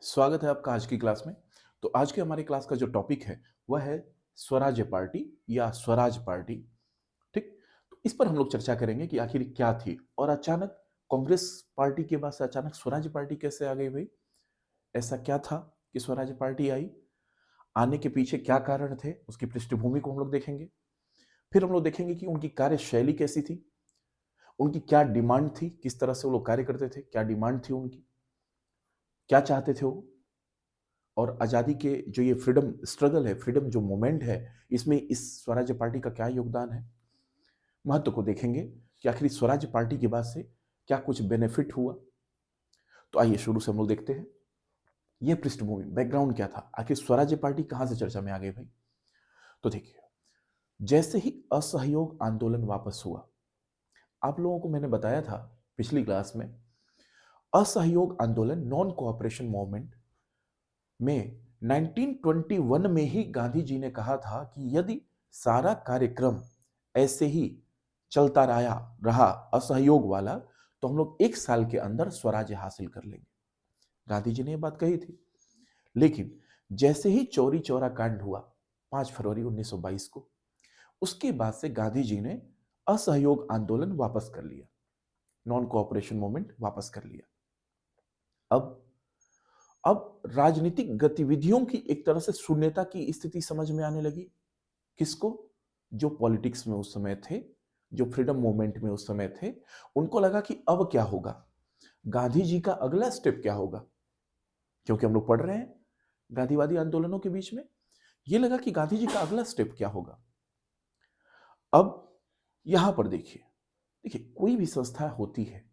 स्वागत है आपका आज की क्लास में। तो आज के हमारी क्लास का जो टॉपिक है वह है स्वराज्य पार्टी या स्वराज पार्टी। ठीक। तो इस पर हम लोग चर्चा करेंगे कि आखिर क्या थी और अचानक कांग्रेस पार्टी के बाद से अचानक स्वराज पार्टी कैसे आ गई भाई। ऐसा क्या था कि स्वराज पार्टी आई, आने के पीछे क्या कारण थे, उसकी पृष्ठभूमि को हम लोग देखेंगे। फिर हम लोग देखेंगे कि उनकी कार्यशैली कैसी थी, उनकी क्या डिमांड थी, किस तरह से वो लोग कार्य करते थे, क्या डिमांड थी उनकी, क्या चाहते थे वो। और आज़ादी के जो ये फ्रीडम स्ट्रगल है, फ्रीडम जो मूवमेंट है, इसमें इस स्वराज्य पार्टी का क्या योगदान है, महत्व को देखेंगे कि आखिर स्वराज्य पार्टी के बाद से क्या कुछ बेनिफिट हुआ। तो आइए शुरू से हम लोग देखते हैं ये पृष्ठभूमि, बैकग्राउंड क्या था, आखिर स्वराज्य पार्टी कहां से चर्चा में आ गई भाई। तो देखिए, जैसे ही असहयोग आंदोलन वापस हुआ, आप लोगों को मैंने बताया था पिछली क्लास में, असहयोग आंदोलन नॉन कोऑपरेशन मूवमेंट में 1921 में ही गांधी जी ने कहा था कि यदि सारा कार्यक्रम ऐसे ही चलता रहा असहयोग वाला, तो हम लोग एक साल के अंदर स्वराज्य हासिल कर लेंगे। गांधी जी ने यह बात कही थी। लेकिन जैसे ही चौरी चौरा कांड हुआ 5 फरवरी 1922 को, उसके बाद से गांधी जी ने असहयोग आंदोलन वापस कर लिया, नॉन कोऑपरेशन मूवमेंट वापस कर लिया। अब राजनीतिक गतिविधियों की एक तरह से शून्यता की स्थिति समझ में आने लगी। किसको? जो पॉलिटिक्स में उस समय थे, जो फ्रीडम मूवमेंट में उस समय थे, उनको लगा कि अब क्या होगा, गांधी जी का अगला स्टेप क्या होगा। क्योंकि हम लोग पढ़ रहे हैं गांधीवादी आंदोलनों के बीच में, यह लगा कि गांधी जी का अगला स्टेप क्या होगा। अब यहां पर देखिए, कोई भी संस्था होती है,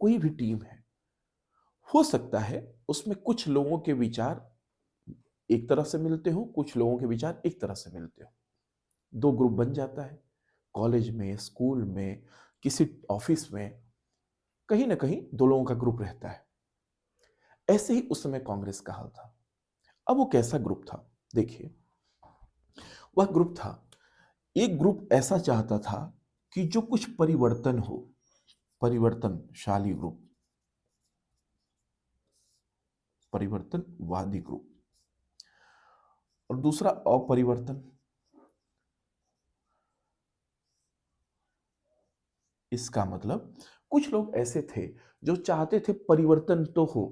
कोई भी टीम है, हो सकता है उसमें कुछ लोगों के विचार एक तरह से मिलते हो, कुछ लोगों के विचार एक तरह से मिलते हो, दो ग्रुप बन जाता है। कॉलेज में, स्कूल में, किसी ऑफिस में, कहीं ना कहीं दो लोगों का ग्रुप रहता है। ऐसे ही उस समय कांग्रेस का हाल था। अब वो कैसा ग्रुप था, देखिए, वह ग्रुप था, एक ग्रुप ऐसा चाहता था कि जो कुछ परिवर्तन हो, परिवर्तनशाली ग्रुप, परिवर्तनवादी ग्रुप, और दूसरा अपरिवर्तन। इसका मतलब कुछ लोग ऐसे थे जो चाहते थे परिवर्तन तो हो,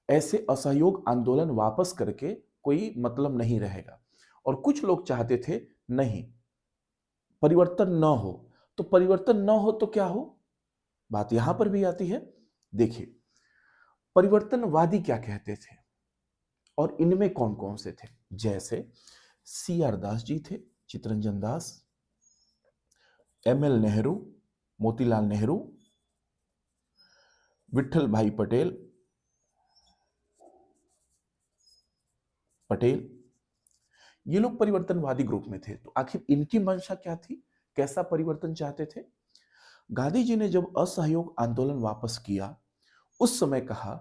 ऐसे असहयोग आंदोलन वापस करके कोई मतलब नहीं रहेगा। और कुछ लोग चाहते थे नहीं, परिवर्तन न हो। तो परिवर्तन न हो तो क्या हो, बात यहां पर भी आती है। देखिए, परिवर्तनवादी क्या कहते थे और इनमें कौन कौन से थे। जैसे सी आर दास जी थे, चितरंजन दास, एम एल नेहरू, मोतीलाल नेहरू, विठल भाई पटेल, ये लोग परिवर्तनवादी ग्रुप में थे। तो आखिर इनकी मंशा क्या थी, कैसा परिवर्तन चाहते थे। गांधी जी ने जब असहयोग आंदोलन वापस किया, उस समय कहा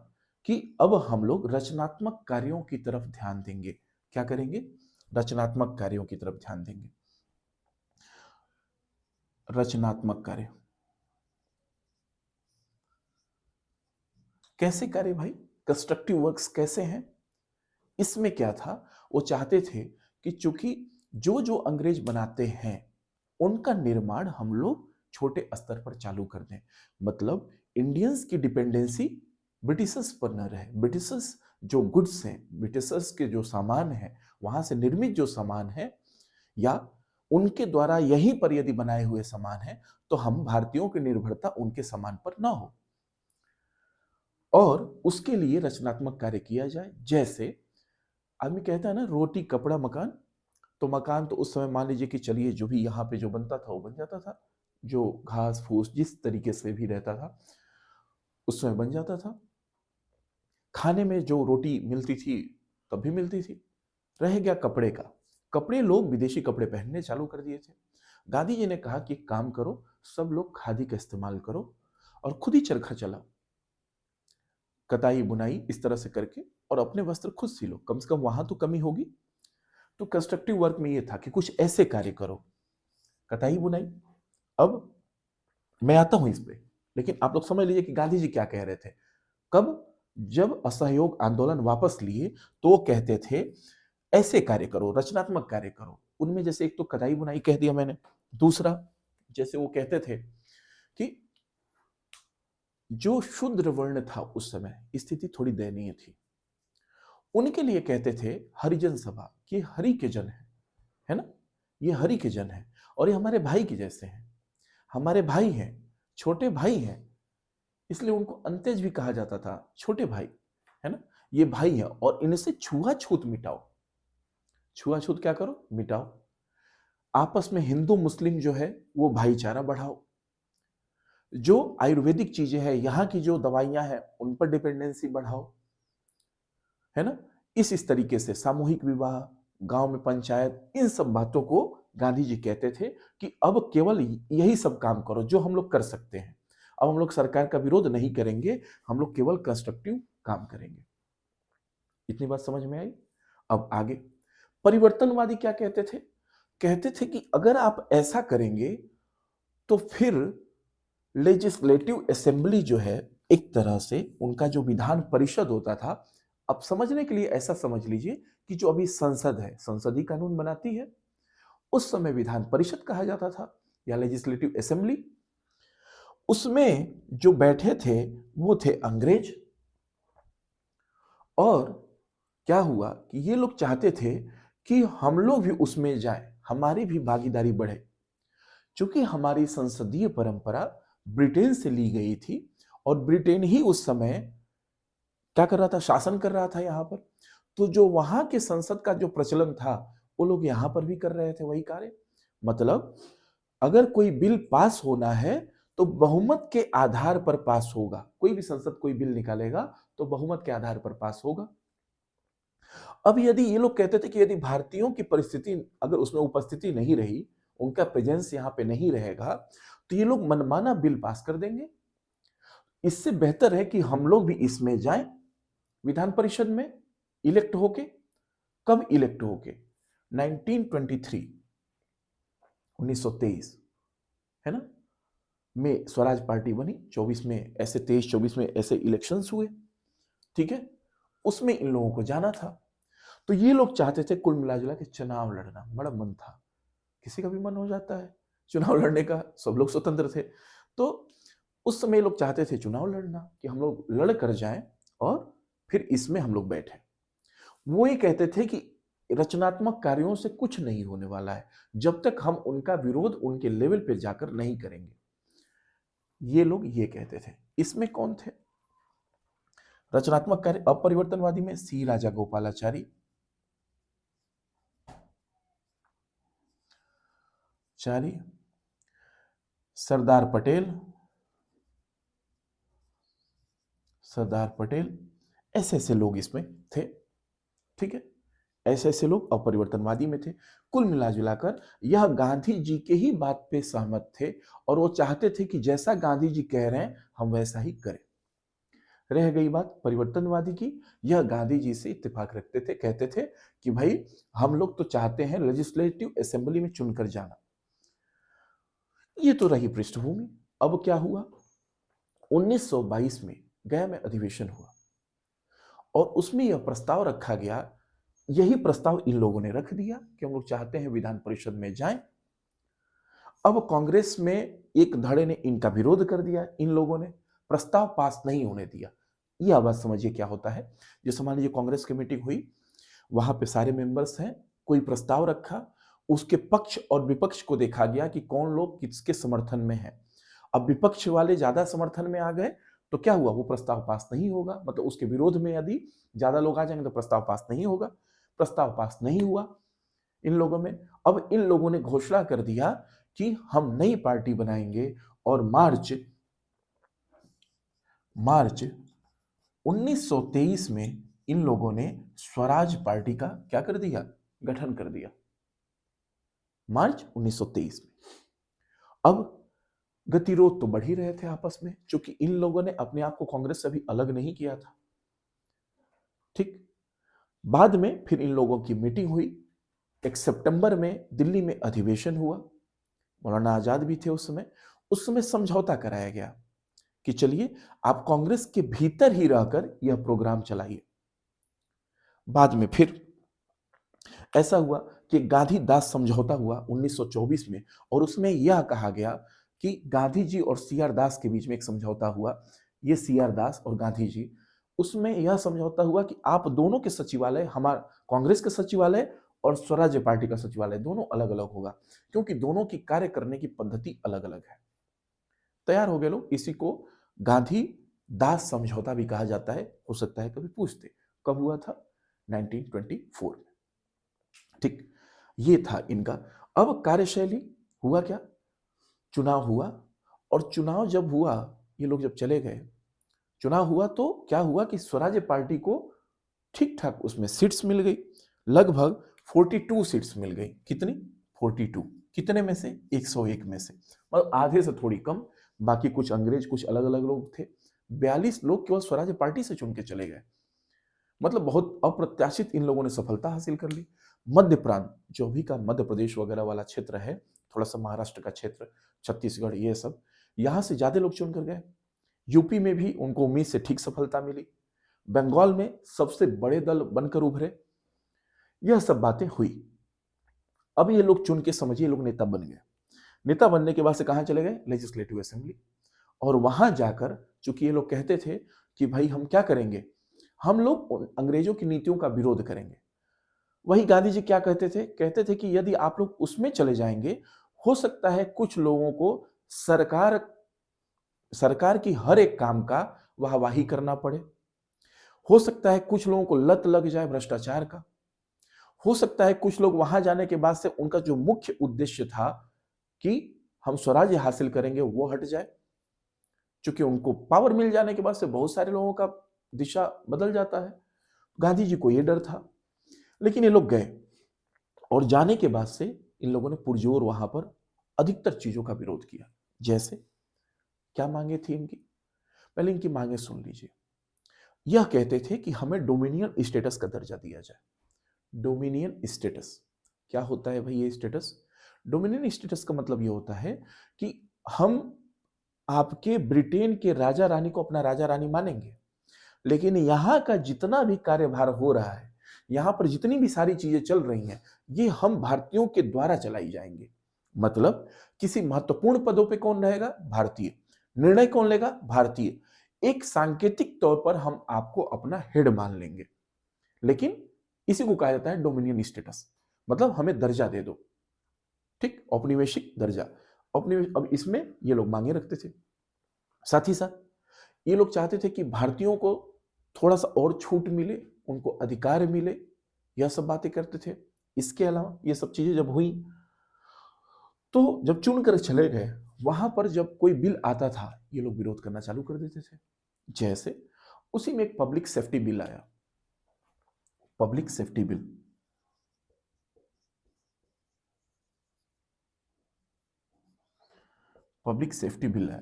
कि अब हम लोग रचनात्मक कार्यों की तरफ ध्यान देंगे। क्या करेंगे? रचनात्मक कार्यों की तरफ ध्यान देंगे। रचनात्मक कार्य कैसे कार्य भाई, कंस्ट्रक्टिव वर्क्स कैसे हैं। इसमें क्या था, वो चाहते थे कि चूंकि जो जो अंग्रेज बनाते हैं उनका निर्माण हम लोग छोटे स्तर पर चालू कर दें। मतलब इंडियंस की डिपेंडेंसी ब्रिटिशर्स पर न रहे। ब्रिटिशर्स जो गुड्स हैं, ब्रिटिशर्स के जो सामान है, वहां से निर्मित जो सामान है, या उनके द्वारा यहीं पर यदि बनाए हुए सामान है, तो हम भारतीयों की निर्भरता उनके सामान पर ना हो। और उसके लिए रचनात्मक कार्य किया जाए। जैसे आदमी कहता है ना, रोटी कपड़ा मकान। तो मकान तो उस समय मान लीजिए कि चलिए जो भी यहाँ पे जो बनता था वो बन जाता था, जो घास फूस जिस तरीके से भी रहता था उस समय बन जाता था। खाने में जो रोटी मिलती थी तब भी मिलती थी। रह गया कपड़े का, कपड़े लोग विदेशी कपड़े पहनने चालू कर दिए थे। गांधी जी ने कहा कि एक काम करो, सब लोग खादी का इस्तेमाल करो और खुद ही चरखा चलाओ, कताई बुनाई इस तरह से करके, और अपने वस्त्र खुद सी लो, कम से कम वहां तो कमी होगी। तो कंस्ट्रक्टिव वर्क में यह था कि कुछ ऐसे कार्य करो, कताई बुनाई। अब मैं आता हूं इस पे, लेकिन आप लोग समझ लीजिए कि गांधी जी क्या कह रहे थे। कब? जब असहयोग आंदोलन वापस लिए तो वो कहते थे ऐसे कार्य करो, रचनात्मक कार्य करो। उनमें जैसे एक तो कढ़ाई बुनाई कह दिया मैंने, दूसरा जैसे वो कहते थे कि जो शूद्र वर्ण था उस समय स्थिति थोड़ी दयनीय थी, उनके लिए कहते थे हरिजन सभा कि हरि के जन है ना, ये हरि के जन है और ये हमारे भाई के जैसे हैं, हमारे भाई हैं, छोटे भाई हैं, इसलिए उनको अंत्यज भी कहा जाता था, छोटे भाई, है ना, ये भाई है और इनसे छुआछूत मिटाओ। छुआछूत क्या करो? मिटाओ। आपस में हिंदू मुस्लिम जो है वो भाईचारा बढ़ाओ। जो आयुर्वेदिक चीजें हैं, यहाँ की जो दवाइयां हैं उन पर डिपेंडेंसी बढ़ाओ, है ना। इस तरीके से सामूहिक विवाह, गांव में पंचायत, इन सब बातों को गांधी जी कहते थे कि अब केवल यही सब काम करो जो हम लोग कर सकते हैं। अब हम लोग सरकार का विरोध नहीं करेंगे, हम लोग केवल कंस्ट्रक्टिव काम करेंगे। इतनी बात समझ में आई। अब आगे परिवर्तनवादी क्या कहते थे? कहते थे कि अगर आप ऐसा करेंगे तो फिर लेजिस्लेटिव असेंबली जो है, एक तरह से उनका जो विधान परिषद होता था, अब समझने के लिए ऐसा समझ लीजिए कि जो अभी संसद है, संसद ही कानून बनाती है, उस समय विधान परिषद कहा जाता था या लेजिस्लेटिव असेंबली। उसमें जो बैठे थे वो थे अंग्रेज। और क्या हुआ कि ये लोग चाहते थे कि हम लोग भी उसमें जाएं, हमारी भी भागीदारी बढ़े। चूंकि हमारी संसदीय परंपरा ब्रिटेन से ली गई थी और ब्रिटेन ही उस समय क्या कर रहा था? शासन कर रहा था यहाँ पर। तो जो वहां के संसद का जो प्रचलन था वो लोग यहाँ पर भी कर रहे थे वही कार्य। मतलब अगर कोई बिल पास होना है तो बहुमत के आधार पर पास होगा। कोई भी संसद कोई बिल निकालेगा तो बहुमत के आधार पर पास होगा। अब यदि ये लोग कहते थे कि यदि भारतीयों की परिस्थिति अगर उसमें उपस्थिति नहीं रही, उनका प्रेजेंस यहाँ पे नहीं रहेगा, तो ये लोग मनमाना बिल पास कर देंगे। इससे बेहतर है कि हम लोग भी इसमें जाएं, विधान परिषद में इलेक्ट होके। कब इलेक्ट होके? 1923, 1923, है ना, में स्वराज पार्टी बनी। 24 में ऐसे 23-24 में ऐसे इलेक्शंस हुए, ठीक है। उसमें इन लोगों को जाना था। तो ये लोग चाहते थे कुल मिला जुला के चुनाव लड़ना। बड़ा मन था, किसी का भी मन हो जाता है चुनाव लड़ने का, सब लोग स्वतंत्र थे। तो उस समय लोग चाहते थे चुनाव लड़ना, कि हम लोग लड़ कर जाएं और फिर इसमें हम लोग बैठे। वो ये कहते थे कि रचनात्मक कार्यों से कुछ नहीं होने वाला है जब तक हम उनका विरोध उनके लेवल पे जाकर नहीं करेंगे। ये लोग ये कहते थे। इसमें कौन थे रचनात्मक कार्य अपरिवर्तनवादी में? सी राजा गोपालाचारी, सरदार पटेल, ऐसे ऐसे लोग इसमें थे, ठीक है। ऐसे ऐसे लोग अपरिवर्तनवादी में थे। कुल मिला जुलाकर यह गांधी जी के ही बात पे सहमत थे और वो चाहते थे कि जैसा गांधी जी कह रहे हैं हम वैसा ही करें। रह गई बात परिवर्तनवादी की, यह गांधी जी से इत्तेफाक रखते थे, कहते थे कि भाई हम लोग तो चाहते हैं लेजिस्लेटिव असेंबली में चुनकर जाना। ये तो रही पृष्ठभूमि। अब क्या हुआ? 1922 में गया में अधिवेशन हुआ और उसमें यह प्रस्ताव रखा गया, यही प्रस्ताव इन लोगों ने रख दिया कि हम लोग चाहते हैं विधान परिषद में जाएं। अब कांग्रेस में एक धड़े ने इनका विरोध कर दिया, इन लोगों ने प्रस्ताव पास नहीं होने दिया। यह बात समझिए क्या होता है। जैसे मान लीजिए कांग्रेस की मीटिंग हुई, वहां पे सारे मेंबर्स हैं, कोई प्रस्ताव रखा, उसके पक्ष और विपक्ष को देखा गया कि कौन लोग किसके समर्थन में है। अब विपक्ष वाले ज्यादा समर्थन में आ गए तो क्या हुआ? वो प्रस्ताव पास नहीं होगा। मतलब उसके विरोध में यदि ज्यादा लोग आ जाएंगे तो प्रस्ताव पास नहीं होगा। प्रस्ताव पास नहीं हुआ इन लोगों में। अब इन लोगों ने घोषणा कर दिया कि हम नई पार्टी बनाएंगे और मार्च 1923 में इन लोगों ने स्वराज पार्टी का क्या कर दिया? गठन कर दिया, मार्च 1923 में। अब गतिरोध तो बढ़ ही रहे थे आपस में, क्योंकि इन लोगों ने अपने आप को कांग्रेस से भी अलग नहीं किया था, ठीक। बाद में फिर इन लोगों की मीटिंग हुई। 1 सितंबर में दिल्ली में अधिवेशन हुआ। मौलाना आजाद भी थे उस समय। समझौता कराया गया कि चलिए आप कांग्रेस के भीतर ही रहकर यह प्रोग्राम चलाइए। बाद में फिर ऐसा हुआ कि गांधी दास समझौता हुआ 1924 में, और उसमें यह कहा गया कि गांधी जी और सी आर दास के बीच में एक समझौता हुआ। ये सी आर दास और गांधी जी, उसमें यह समझौता हुआ कि आप दोनों के सचिवालय, हमारा कांग्रेस के सचिवालय और स्वराज्य पार्टी का सचिवालय, दोनों अलग अलग होगा, क्योंकि दोनों की कार्य करने की पद्धति अलग अलग है। तैयार हो गए लोग। इसी को गांधी दास समझौता भी कहा जाता है। हो सकता है कभी पूछते कब हुआ था, 1924 में। ठीक, ये था इनका। अब कार्यशैली हुआ क्या, चुनाव हुआ, और चुनाव जब हुआ, ये लोग जब चले गए, चुनाव हुआ तो क्या हुआ कि स्वराज्य पार्टी को ठीक ठाक उसमें सीट्स मिल गई, लगभग 42 सीट्स मिल गई। कितनी? 42। कितने में से? 101 में से, मतलब आधे से थोड़ी कम। बाकी कुछ अंग्रेज, कुछ अलग अलग लोग थे। 42 लोग केवल स्वराज्य पार्टी से चुन के चले गए। मतलब बहुत अप्रत्याशित इन लोगों ने सफलता हासिल कर ली। मध्य प्रांत, जो भी का मध्य प्रदेश वगैरह वाला क्षेत्र है, थोड़ा सा महाराष्ट्र का क्षेत्र, छत्तीसगढ़, ये सब, यहां से ज्यादा लोग चुन कर गए। यूपी में भी उनको उम्मीद से ठीक सफलता मिली। बंगाल में सबसे बड़े दल बनकर उभरे। यह सब बातें हुई। अब ये लोग चुन के, समझिए, लोग नेता बन गए। नेता बनने के बाद से कहां चले गए? Legislative assembly. और वहां जाकर, चूंकि ये लोग कहते थे कि भाई हम क्या करेंगे, हम लोग अंग्रेजों की नीतियों का विरोध करेंगे। वही गांधी जी क्या कहते थे? कहते थे कि यदि आप लोग उसमें चले जाएंगे, हो सकता है कुछ लोगों को सरकार सरकार की हर एक काम का वाहवाही करना पड़े। हो सकता है कुछ लोगों को लत लग जाए भ्रष्टाचार का। हो सकता है कुछ लोग वहां जाने के बाद से उनका जो मुख्य उद्देश्य था कि हम स्वराज्य हासिल करेंगे, वो हट जाए। क्योंकि उनको पावर मिल जाने के बाद से बहुत सारे लोगों का दिशा बदल जाता है। गांधी जी को यह डर था। लेकिन ये लोग गए, और जाने के बाद से इन लोगों ने पुरजोर वहां पर अधिकतर चीजों का विरोध किया। जैसे क्या मांगे थी इनकी? पहले इनकी मांगे सुन लीजिए। यह कहते थे कि हमें डोमिनियन स्टेटस का दर्जा दिया जाए। डोमिनियन स्टेटस क्या होता है भाई? ये स्टेटस, डोमिनियन स्टेटस का मतलब ये होता है कि हम आपके ब्रिटेन के राजा रानी को अपना राजा रानी मानेंगे, लेकिन यहां का जितना भी कार्यभार हो रहा है, यहां पर जितनी भी सारी चीजें चल रही हैं, ये हम भारतीयों के द्वारा चलाई जाएंगे। मतलब किसी महत्वपूर्ण पदों पे कौन रहेगा? भारतीय। निर्णय कौन लेगा? भारतीय। एक सांकेतिक तौर पर हम आपको अपना हेड मान लेंगे, लेकिन इसी को कहा जाता है डोमिनियन स्टेटस। मतलब हमें दर्जा दे दो। ठीक, औपनिवेशिक दर्जा। अब इसमें ये लोग मांगे रखते थे। साथ ही साथ ये लोग चाहते थे कि भारतीयों को थोड़ा सा और छूट मिले, उनको अधिकार मिले। यह सब बातें करते थे। इसके अलावा ये सब चीजें जब हुई, तो जब चुन कर चले गए, वहां पर जब कोई बिल आता था, ये लोग विरोध करना चालू कर देते थे। जैसे उसी में एक पब्लिक सेफ्टी बिल आया। Public safety bill, public safety bill है,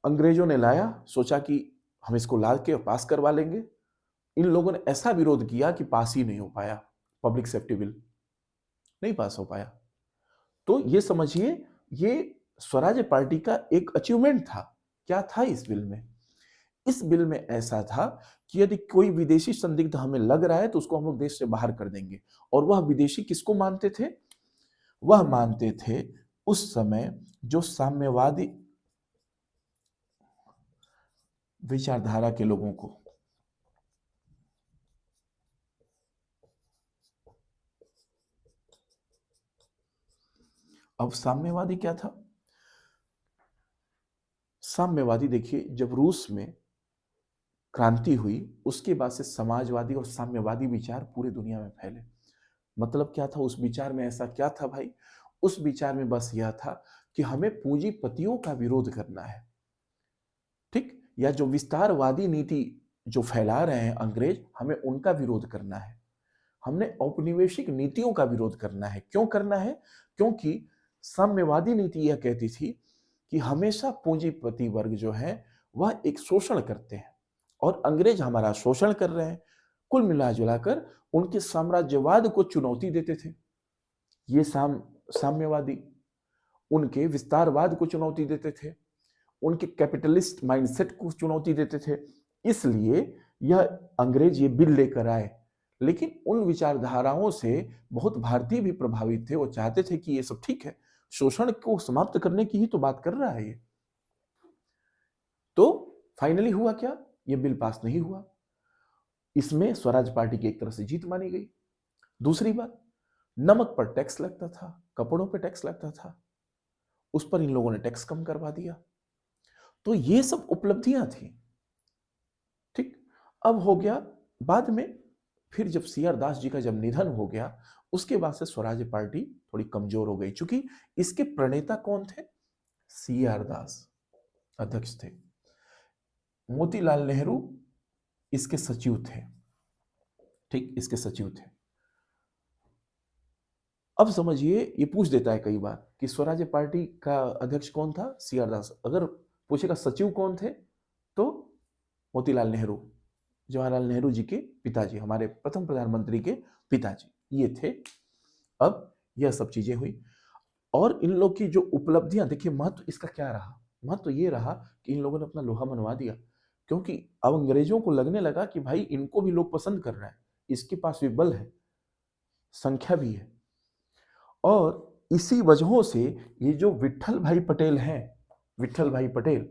अंग्रेजों ने लाया। सोचा कि हम इसको ला के पास करवा लेंगे। इन लोगों ने ऐसा विरोध किया कि पास ही नहीं हो पाया। पब्लिक सेफ्टी बिल नहीं पास हो पाया। तो ये समझिए, ये स्वराज्य पार्टी का एक अचीवमेंट था। क्या था इस बिल में? इस बिल में ऐसा था कि यदि कोई विदेशी संदिग्ध हमें लग रहा है, तो उसको हम लोग देश से बाहर कर देंगे। और वह विदेशी किसको मानते थे? वह मानते थे उस समय जो साम्यवादी विचारधारा के लोगों को। अब साम्यवादी क्या था? साम्यवादी, देखिए, जब रूस में क्रांति हुई, उसके बाद से समाजवादी और साम्यवादी विचार पूरी दुनिया में फैले। मतलब क्या था उस विचार में? ऐसा क्या था भाई? उस विचार में बस यह था कि हमें पूंजीपतियों का विरोध करना है। ठीक, या जो विस्तारवादी नीति जो फैला रहे हैं अंग्रेज, हमें उनका विरोध करना है। हमने औपनिवेशिक नीतियों का विरोध करना है। क्यों करना है? क्योंकि साम्यवादी नीति यह कहती थी कि हमेशा पूंजीपति वर्ग जो है वह एक शोषण करते हैं, और अंग्रेज हमारा शोषण कर रहे हैं। कुल मिला जुलाकर उनके साम्राज्यवाद को चुनौती देते थे ये साम्यवादी। उनके विस्तारवाद को चुनौती देते थे, उनके कैपिटलिस्ट माइंडसेट को चुनौती देते थे, इसलिए यह अंग्रेज ये बिल लेकर आए। लेकिन उन विचारधाराओं से बहुत भारतीय भी प्रभावित थे, वो चाहते थे कि ये सब ठीक है, शोषण को समाप्त करने की ही तो बात कर रहा है ये। तो फाइनली हुआ क्या, ये बिल पास नहीं हुआ। इसमें स्वराज पार्टी की एक तरह से जीत मानी गई। दूसरी बात, नमक पर टैक्स लगता था, कपड़ों पर टैक्स लगता था, उस पर इन लोगों ने टैक्स कम करवा दिया। तो ये सब उपलब्धियां थी। ठीक, अब हो गया बाद में, फिर जब सी आर दास जी का जब निधन हो गया, उसके बाद से स्वराज पार्टी थोड़ी कमजोर हो गई, क्योंकि इसके प्रणेता कौन थे? सी आर दास अध्यक्ष थे, मोतीलाल नेहरू इसके सचिव थे। ठीक, इसके सचिव थे। अब समझिए, ये पूछ देता है कई बार कि स्वराज पार्टी का अध्यक्ष कौन था? सी आर दास। अगर पूछेगा सचिव कौन थे, तो मोतीलाल नेहरू, जवाहरलाल नेहरू जी के पिताजी, हमारे प्रथम प्रधानमंत्री के पिताजी, ये थे। अब यह सब चीजें हुई, और इन लोग की जो उपलब्धियां देखिए, महत्व इसका क्या रहा? महत्व ये रहा कि इन लोगों ने अपना लोहा मनवा दिया, क्योंकि अब अंग्रेजों को लगने लगा कि भाई इनको भी लोग पसंद कर रहे हैं, इसके पास भी बल है, संख्या भी है। और इसी वजहों से ये जो विट्ठल भाई पटेल हैं, विट्ठल भाई पटेल,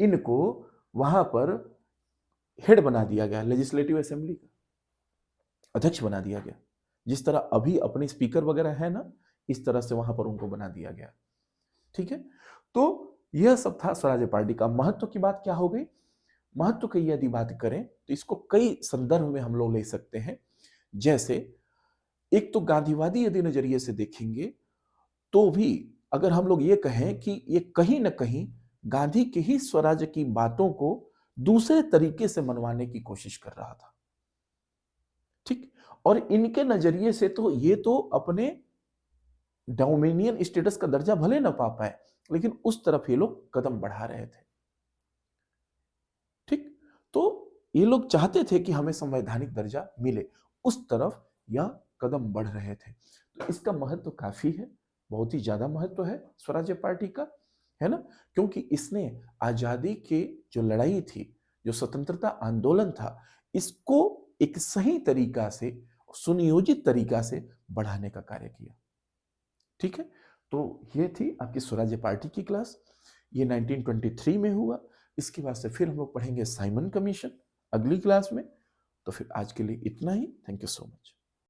इनको वहां पर हेड बना दिया गया, लेजिस्लेटिव असेंबली का अध्यक्ष बना दिया गया। जिस तरह अभी अपने स्पीकर वगैरह है ना, इस तरह से वहां पर उनको बना दिया गया। ठीक है, तो यह सब था स्वराज पार्टी का। महत्व की बात क्या हो गई? महत्व की यदि बात करें तो इसको कई संदर्भ में हम लोग ले सकते हैं। जैसे एक तो गांधीवादी यदि नजरिए से देखेंगे तो भी अगर हम लोग ये कहें कि ये कहीं ना कहीं गांधी के ही स्वराज की बातों को दूसरे तरीके से मनवाने की कोशिश कर रहा था। ठीक, और इनके नजरिए से तो ये तो अपने डोमिनियन स्टेटस का दर्जा भले ना पा पाए, लेकिन उस तरफ ये लोग कदम बढ़ा रहे थे। ठीक, तो ये लोग चाहते थे कि हमें संवैधानिक दर्जा मिले, उस तरफ यह कदम बढ़ रहे थे। तो इसका महत्व काफी है, बहुत ही ज्यादा महत्व है स्वराज्य पार्टी का, है ना? क्योंकि इसने आजादी की जो लड़ाई थी, जो स्वतंत्रता आंदोलन था, इसको एक सही तरीका से, सुनियोजित तरीका से बढ़ाने का कार्य किया। ठीक है, तो ये थी आपकी स्वराज्य पार्टी की क्लास। ये 1923 में हुआ। इसके बाद से फिर हम लोग पढ़ेंगे साइमन कमीशन अगली क्लास में। तो फिर आज के लिए इतना ही। Thank you so much.